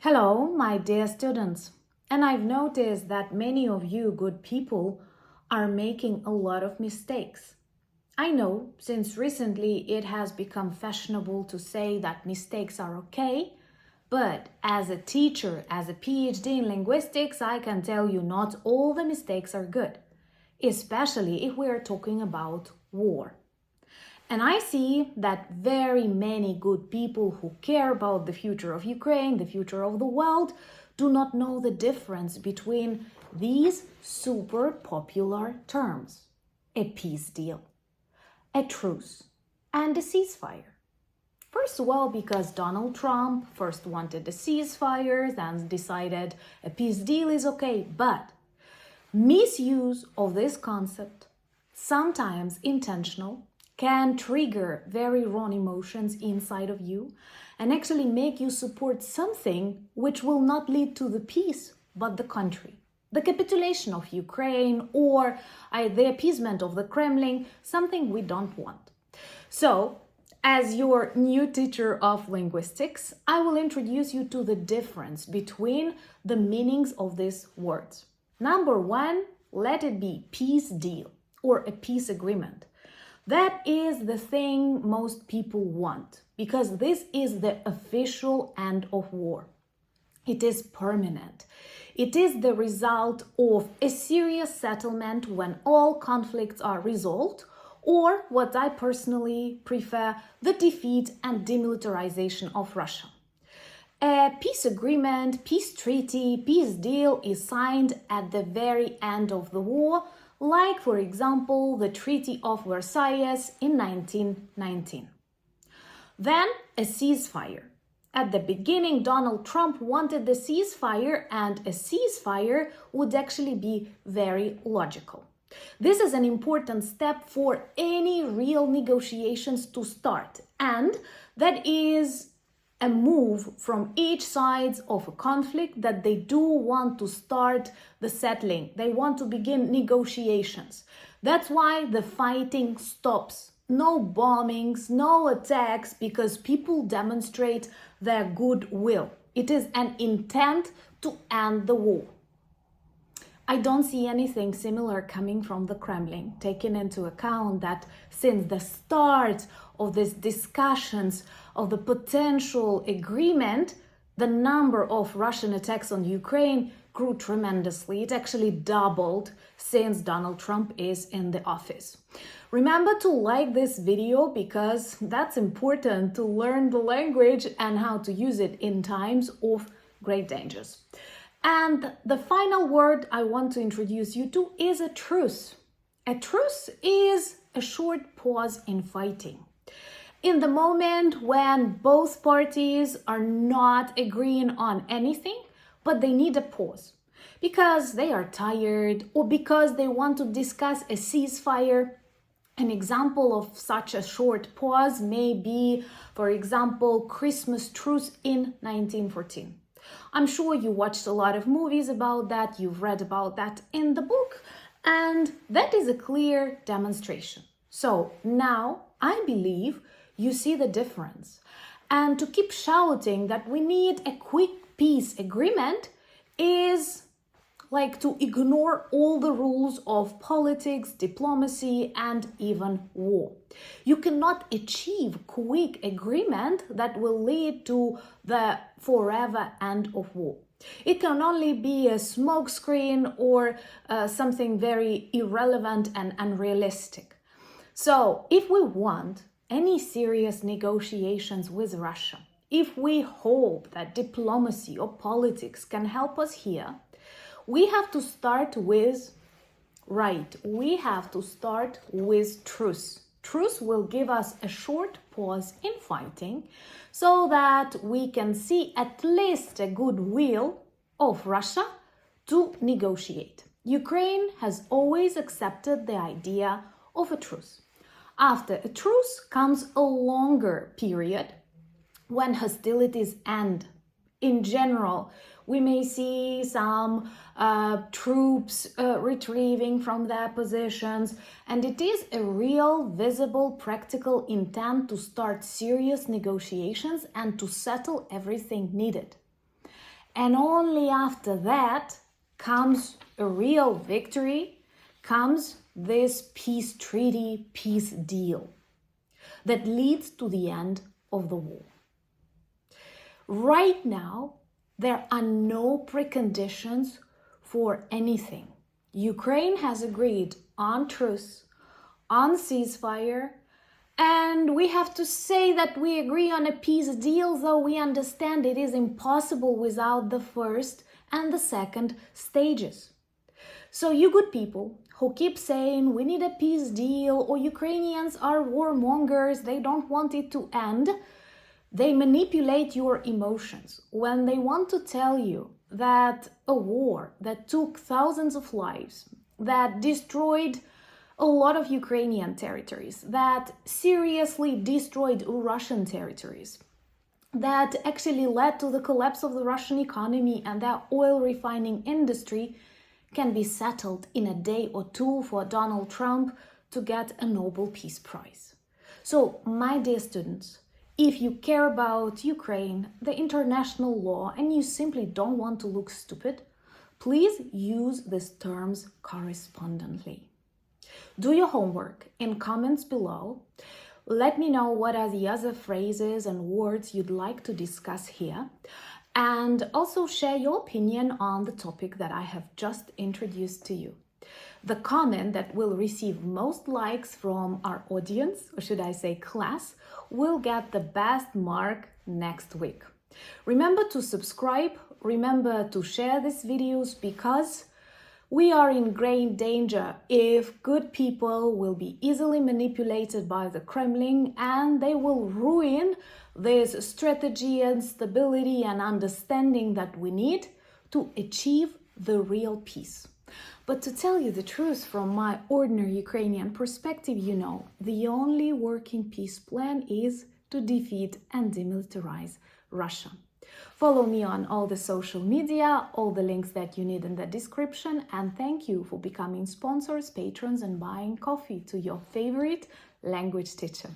Hello, my dear students. And I've noticed that many of you good people are making a lot of mistakes. I know, since recently it has become fashionable to say that mistakes are okay, but as a teacher, as a PhD in linguistics, I can tell you not all the mistakes are good, especially if we are talking about war. And I see that very many good people who care about the future of Ukraine, the future of the world, do not know the difference between these super popular terms: a peace deal, a truce, and a ceasefire. First of all, because Donald Trump first wanted a ceasefire, then decided a peace deal is okay, but misuse of this concept, sometimes intentional, can trigger very wrong emotions inside of you and actually make you support something which will not lead to the peace, but the country. The capitulation of Ukraine or the appeasement of the Kremlin, something we don't want. So, as your new teacher of linguistics, I will introduce you to the difference between the meanings of these words. Number one, let it be peace deal or a peace agreement. That is the thing most people want, because this is the official end of war. It is permanent. It is the result of a serious settlement when all conflicts are resolved, or what I personally prefer, the defeat and demilitarization of Russia. A peace agreement, peace treaty, peace deal is signed at the very end of the war, like, for example, the Treaty of Versailles in 1919. Then a ceasefire. At the beginning, Donald Trump wanted the ceasefire, and a ceasefire would actually be very logical. This is an important step for any real negotiations to start, and that is a move from each side of a conflict that they do want to start the settling. They want to begin negotiations. That's why the fighting stops. No bombings, no attacks, because people demonstrate their goodwill. It is an intent to end the war. I don't see anything similar coming from the Kremlin, taking into account that since the start of these discussions of the potential agreement, the number of Russian attacks on Ukraine grew tremendously. It actually doubled since Donald Trump is in the office. Remember to like this video, because that's important to learn the language and how to use it in times of great dangers. And the final word I want to introduce you to is a truce. A truce is a short pause in fighting. In the moment when both parties are not agreeing on anything, but they need a pause because they are tired or because they want to discuss a ceasefire. An example of such a short pause may be, for example, Christmas truce in 1914. I'm sure you watched a lot of movies about that, you've read about that in the book, and that is a clear demonstration. So now I believe you see the difference. And to keep shouting that we need a quick peace agreement is like to ignore all the rules of politics, diplomacy, and even war. You cannot achieve quick agreement that will lead to the forever end of war. It can only be a smokescreen or something very irrelevant and unrealistic. So if we want any serious negotiations with Russia, if we hope that diplomacy or politics can help us here, we have to start with truce. Truce will give us a short pause in fighting so that we can see at least a goodwill of Russia to negotiate. Ukraine has always accepted the idea of a truce. After a truce comes a longer period when hostilities end. In general, we may see some troops retrieving from their positions, and it is a real, visible, practical intent to start serious negotiations and to settle everything needed. And only after that comes a real victory, comes this peace treaty, peace deal that leads to the end of the war. Right now, there are no preconditions for anything. Ukraine has agreed on truce, on ceasefire, and we have to say that we agree on a peace deal, though we understand it is impossible without the first and the second stages. So you good people who keep saying we need a peace deal or Ukrainians are warmongers, they don't want it to end, they manipulate your emotions when they want to tell you that a war that took thousands of lives, that destroyed a lot of Ukrainian territories, that seriously destroyed Russian territories, that actually led to the collapse of the Russian economy and that oil refining industry can be settled in a day or two for Donald Trump to get a Nobel Peace Prize. So, my dear students, if you care about Ukraine, the international law, and you simply don't want to look stupid, please use these terms correspondently. Do your homework in comments below. Let me know what are the other phrases and words you'd like to discuss here. And also share your opinion on the topic that I have just introduced to you. The comment that will receive most likes from our audience, or should I say class, will get the best mark next week. Remember to subscribe, remember to share these videos, because we are in great danger if good people will be easily manipulated by the Kremlin and they will ruin this strategy and stability and understanding that we need to achieve the real peace. But to tell you the truth, from my ordinary Ukrainian perspective, you know, the only working peace plan is to defeat and demilitarize Russia. Follow me on all the social media, all the links that you need in the description, and thank you for becoming sponsors, patrons, and buying coffee to your favorite language teacher.